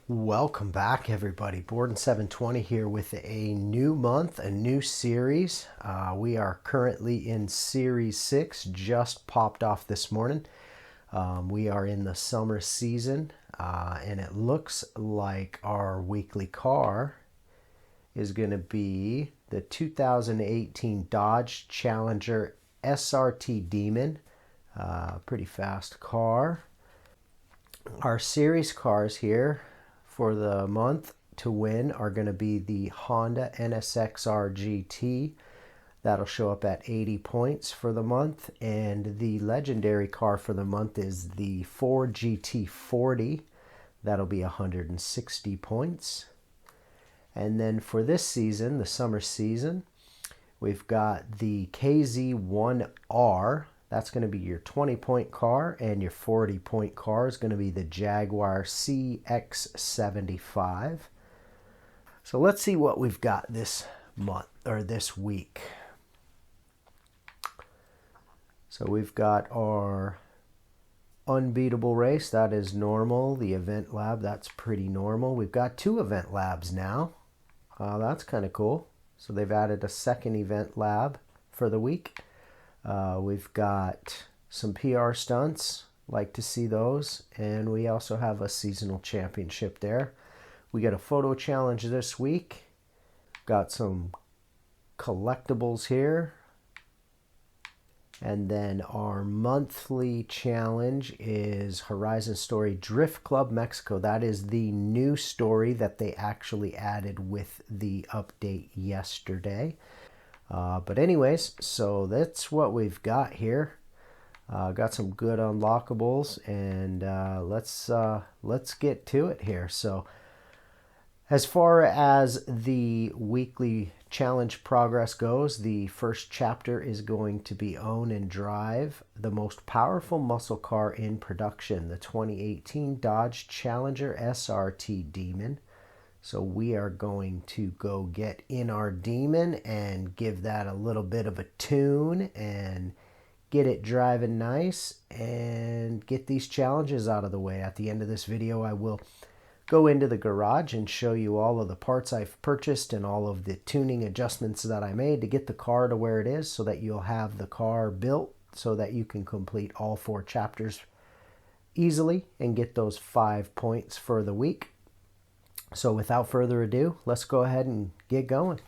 Welcome back, everybody. Borden 720 here with a new month, a new series. We are currently in Series 6, just popped off this morning. We are in the summer season, and it looks like our weekly car is going to be the 2018 Dodge Challenger SRT Demon. Pretty fast car. Our series cars here for the month to win are going to be the Honda NSX-R GT. That'll show up at 80 points for the month. And the legendary car for the month is the Ford GT40. That'll be 160 points. And then for this season, the summer season, we've got the KZ1R. That's going to be your 20-point car, and your 40-point car is going to be the Jaguar CX75. So let's see what we've got this month or this week. So we've got our unbeatable race. That is normal. The event lab, that's pretty normal. We've got 2 event labs now. That's kind of cool. So they've added a second event lab for the week. We've got some PR stunts, like to see those, and we also have a seasonal championship there. We got a photo challenge this week. Got some collectibles here. And then our monthly challenge is Horizon Story Drift Club Mexico. That is the new story that they actually added with the update yesterday. But anyways, so that's what we've got here. Got some good unlockables, and let's get to it here. So as far as the weekly challenge progress goes, the first chapter is going to be Own and Drive the most powerful muscle car in production, the 2018 Dodge Challenger SRT Demon. So we are going to go get in our Demon and give that a little bit of a tune and get it driving nice and get these challenges out of the way. At the end of this video, I will go into the garage and show you all of the parts I've purchased and all of the tuning adjustments that I made to get the car to where it is, so that you'll have the car built so that you can complete all 4 chapters easily and get those 5 points for the week. So without further ado, let's go ahead and get going.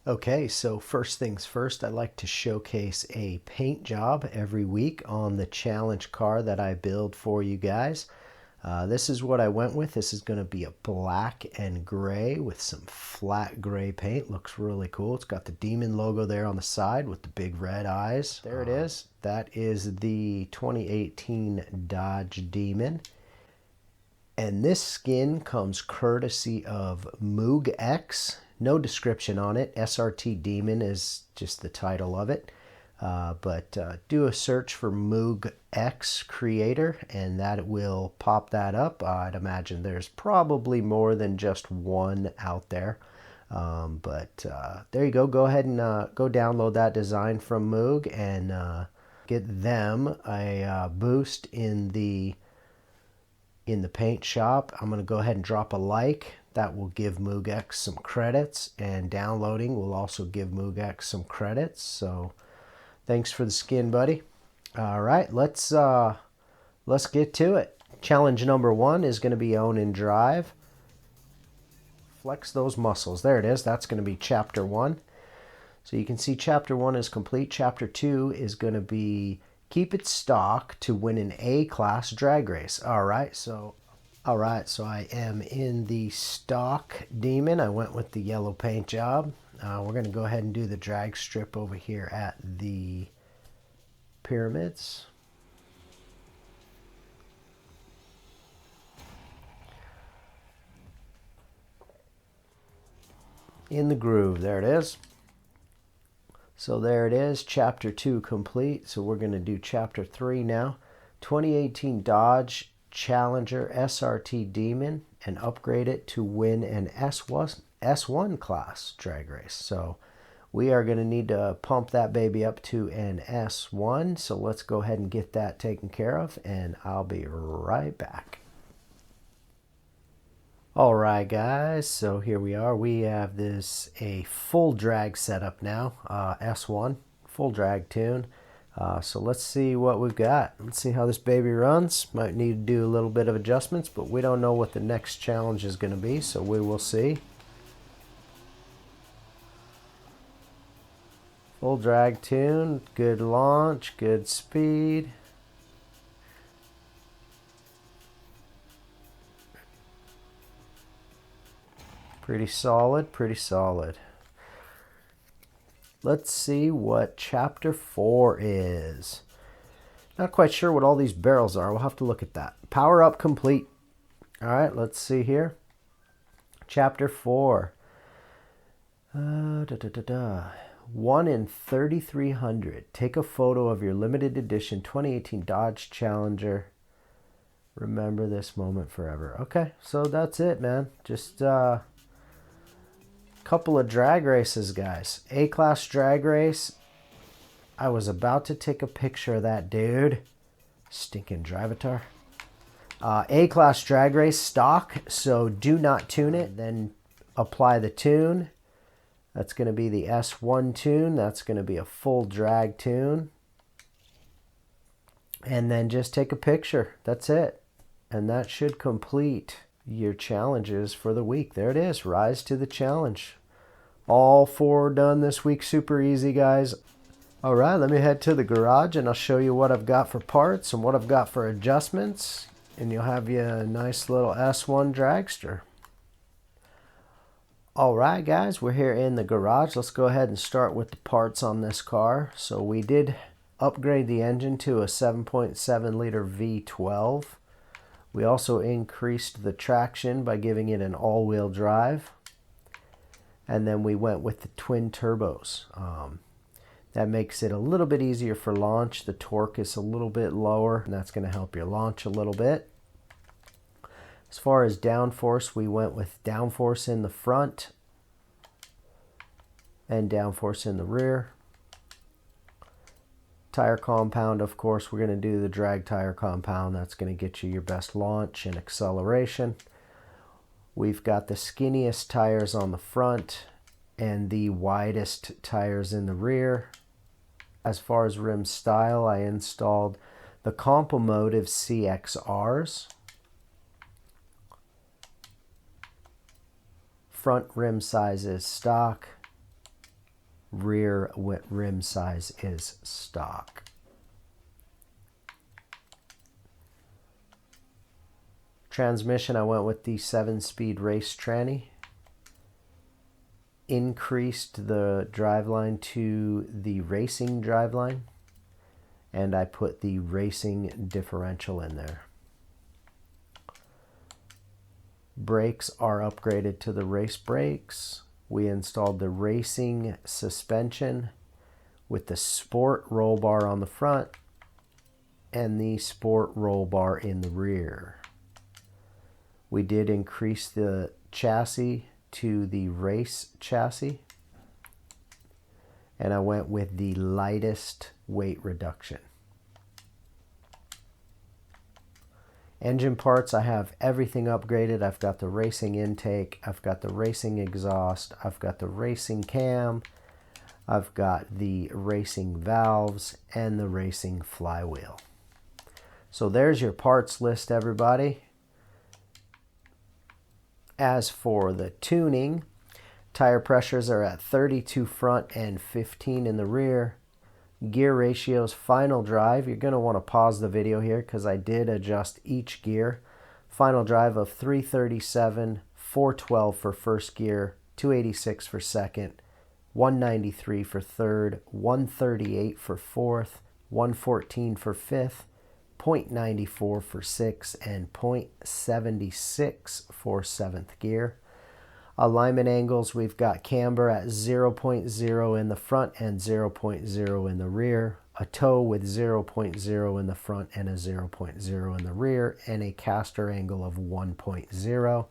Okay, so first things first, I like to showcase a paint job every week on the challenge car that I build for you guys. This is what I went with. This is going to be a black and gray with some flat gray paint. Looks really cool. It's got the Demon logo there on the side with the big red eyes. There it is. That is the 2018 Dodge Demon. And this skin comes courtesy of Moog X. No description on it. SRT Demon is just the title of it. But do a search for Moog X Creator, and that will pop that up. I'd imagine there's probably more than just one out there. But there you go. Go ahead and go download that design from Moog and get them a boost in the paint shop. I'm going to go ahead and drop a like. That will give Moog X some credits, and downloading will also give Moog X some credits. So thanks for the skin, buddy. All right, let's get to it. Challenge number 1 is going to be Own and Drive. Flex those muscles. There it is. That's going to be chapter 1. So you can see chapter 1 is complete. Chapter 2 is going to be Keep It Stock to win an A-class drag race. All right, so I am in the stock Demon. I went with the yellow paint job. We're going to go ahead and do the drag strip over here at the pyramids. In the groove. There it is. So there it is, chapter 2 complete. So we're going to do chapter 3 now. 2018 Dodge Challenger SRT Demon, and upgrade it to win an S1 class drag race. So we are going to need to pump that baby up to an S1. So let's go ahead and get that taken care of, and I'll be right back. All right, guys, so here we are. We have a full drag setup now, S1, full drag tune. So let's see what we've got. Let's see how this baby runs. Might need to do a little bit of adjustments, but we don't know what the next challenge is going to be, so we will see. Full drag tune, good launch, good speed. Pretty solid, pretty solid. Let's see what chapter 4 is. Not quite sure what all these barrels are. We'll have to look at that. Power up complete. All right, let's see here. Chapter 4. 1 in 3,300. Take a photo of your limited edition 2018 Dodge Challenger. Remember this moment forever. Okay, so that's it, man. Just couple of drag races, guys. A-class drag race. I was about to take a picture of that dude. Stinking Drivatar. A-class drag race stock, so do not tune it. Then apply the tune. That's going to be the S1 tune. That's going to be a full drag tune. And then just take a picture. That's it. And that should complete your challenges for the week. There it is. Rise to the challenge. All 4 done this week. Super easy, guys. All right, let me head to the garage and I'll show you what I've got for parts and what I've got for adjustments. And you'll have you a nice little S1 dragster. All right, guys, we're here in the garage. Let's go ahead and start with the parts on this car. So we did upgrade the engine to a 7.7 liter V12. We also increased the traction by giving it an all-wheel drive. And then we went with the twin turbos. That makes it a little bit easier for launch. The torque is a little bit lower, and that's going to help your launch a little bit. As far as downforce, we went with downforce in the front and downforce in the rear. Tire compound, of course, we're going to do the drag tire compound. That's going to get you your best launch and acceleration. We've got the skinniest tires on the front and the widest tires in the rear. As far as rim style, I installed the Compomotive CXRs. Front rim size is stock. Rear rim size is stock. Transmission, I went with the 7-speed race tranny. Increased the driveline to the racing driveline. And I put the racing differential in there. Brakes are upgraded to the race brakes. We installed the racing suspension with the sport roll bar on the front and the sport roll bar in the rear. We did increase the chassis to the race chassis. And I went with the lightest weight reduction. Engine parts, I have everything upgraded. I've got the racing intake. I've got the racing exhaust. I've got the racing cam. I've got the racing valves and the racing flywheel. So there's your parts list, everybody. As for the tuning, tire pressures are at 32 front and 15 in the rear. Gear ratios, final drive. You're going to want to pause the video here because I did adjust each gear. Final drive of 337, 412 for first gear, 286 for second, 193 for third, 138 for fourth, 114 for fifth, 0.94 for sixth, and 0.76 for seventh gear. Alignment angles, we've got camber at 0.0 in the front and 0.0 in the rear. A toe with 0.0 in the front and a 0.0 in the rear, and a caster angle of 1.0.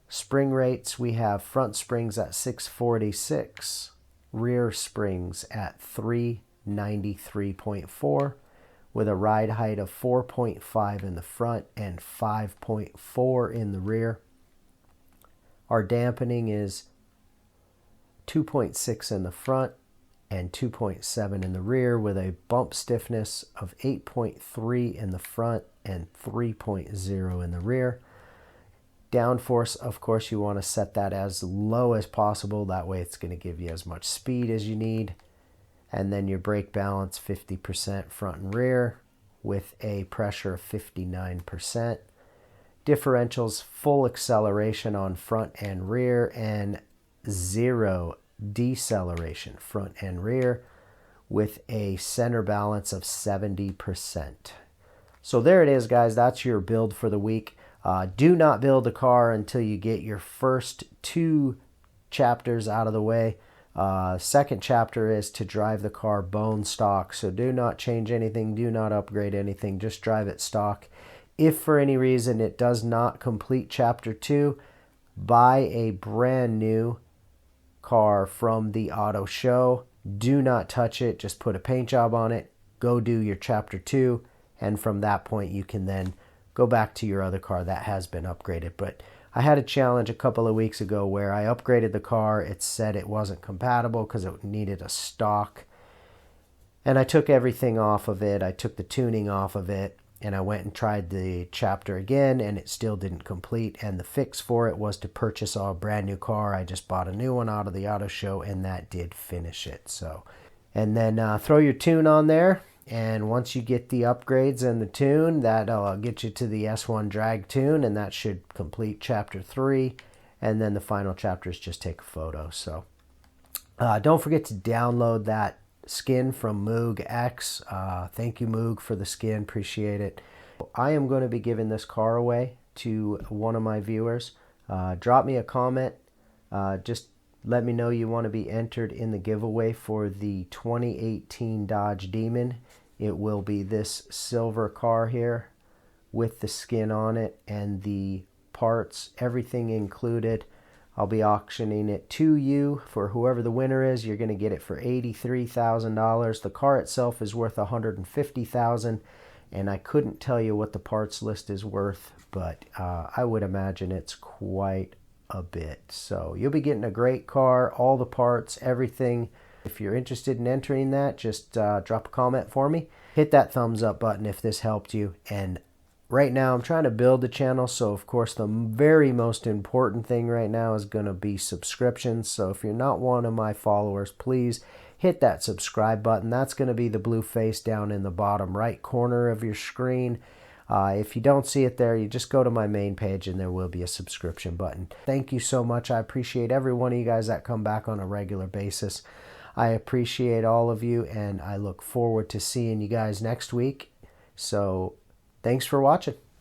Spring rates, we have front springs at 646, rear springs at 393.4. with a ride height of 4.5 in the front and 5.4 in the rear. Our dampening is 2.6 in the front and 2.7 in the rear, with a bump stiffness of 8.3 in the front and 3.0 in the rear. Downforce, of course, you want to set that as low as possible. That way it's going to give you as much speed as you need. And then your brake balance, 50% front and rear with a pressure of 59%. Differentials, full acceleration on front and rear and 0 deceleration front and rear with a center balance of 70%. So there it is, guys. That's your build for the week. Do not build a car until you get your first 2 chapters out of the way. Second chapter is to drive the car bone stock. So do not change anything. Do not upgrade anything. Just drive it stock. If for any reason it does not complete chapter 2, buy a brand new car from the auto show. Do not touch it. Just put a paint job on it. Go do your chapter 2. And from that point, you can then go back to your other car that has been upgraded. But I had a challenge a couple of weeks ago where I upgraded the car. It said it wasn't compatible because it needed a stock. And I took everything off of it. I took the tuning off of it. And I went and tried the chapter again, and it still didn't complete. And the fix for it was to purchase a brand new car. I just bought a new one out of the auto show, and that did finish it. So, and then throw your tune on there. And once you get the upgrades and the tune, that'll get you to the S1 drag tune, and that should complete chapter 3. And then the final chapter is just take a photo. So don't forget to download that skin from Moog X. Thank you, Moog, for the skin. Appreciate it. I am going to be giving this car away to one of my viewers. Drop me a comment. Just let me know you want to be entered in the giveaway for the 2018 Dodge Demon. It will be this silver car here with the skin on it and the parts, everything included. I'll be auctioning it to you for whoever the winner is. You're going to get it for $83,000. The car itself is worth $150,000, and I couldn't tell you what the parts list is worth, but I would imagine it's quite a bit. So you'll be getting a great car, all the parts, everything. If you're interested in entering that, just drop a comment for me. Hit that thumbs up button if this helped you. And right now I'm trying to build the channel, so of course the very most important thing right now is going to be subscriptions. So if you're not one of my followers, please hit that subscribe button. That's going to be the blue face down in the bottom right corner of your screen. If you don't see it there, you just go to my main page and there will be a subscription button. Thank you so much. I appreciate every one of you guys that come back on a regular basis. I appreciate all of you, and I look forward to seeing you guys next week. So thanks for watching.